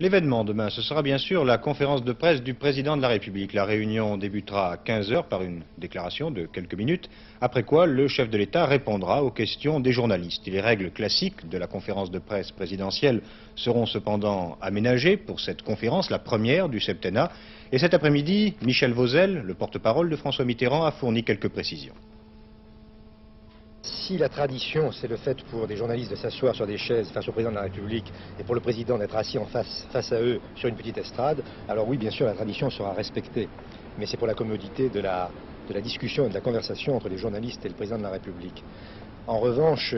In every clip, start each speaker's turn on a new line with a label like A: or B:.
A: L'événement demain, ce sera bien sûr la conférence de presse du président de la République. La réunion débutera à 15 heures par une déclaration de quelques minutes, après quoi le chef de l'État répondra aux questions des journalistes. Et les règles classiques de la conférence de presse présidentielle seront cependant aménagées pour cette conférence, la première du septennat. Et cet après-midi, Michel Vauzel, le porte-parole de François Mitterrand, a fourni quelques précisions.
B: Si la tradition, c'est le fait pour des journalistes de s'asseoir sur des chaises face au président de la République et pour le président d'être assis en face à eux sur une petite estrade, alors oui, bien sûr, la tradition sera respectée. Mais c'est pour la commodité de la discussion et de la conversation entre les journalistes et le président de la République. En revanche,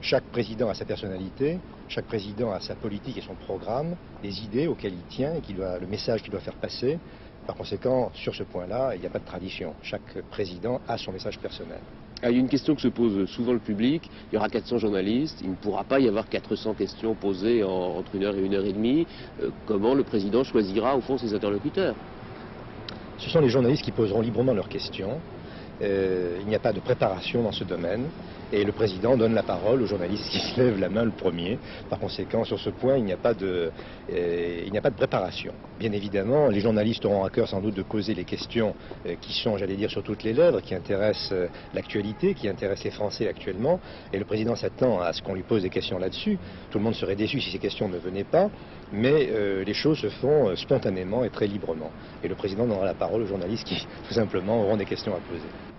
B: chaque président a sa personnalité, chaque président a sa politique et son programme, les idées auxquelles il tient et le message qu'il doit faire passer. Par conséquent, sur ce point-là, il n'y a pas de tradition. Chaque président a son message personnel.
C: Il y a une question que se pose souvent le public, il y aura 400 journalistes, il ne pourra pas y avoir 400 questions posées entre 1 heure et 1 heure et demie. Comment le président choisira au fond ses interlocuteurs?
B: Ce sont les journalistes qui poseront librement leurs questions. Il n'y a pas de préparation dans ce domaine et le président donne la parole aux journalistes qui se lèvent la main le premier. Par conséquent, sur ce point, il n'y a pas de préparation. Bien évidemment, les journalistes auront à cœur sans doute de poser les questions qui sont, j'allais dire, sur toutes les lèvres, qui intéressent l'actualité, qui intéressent les Français actuellement. Et le président s'attend à ce qu'on lui pose des questions là-dessus. Tout le monde serait déçu si ces questions ne venaient pas, mais les choses se font spontanément et très librement. Et le président donnera la parole aux journalistes qui, tout simplement, auront des questions à poser.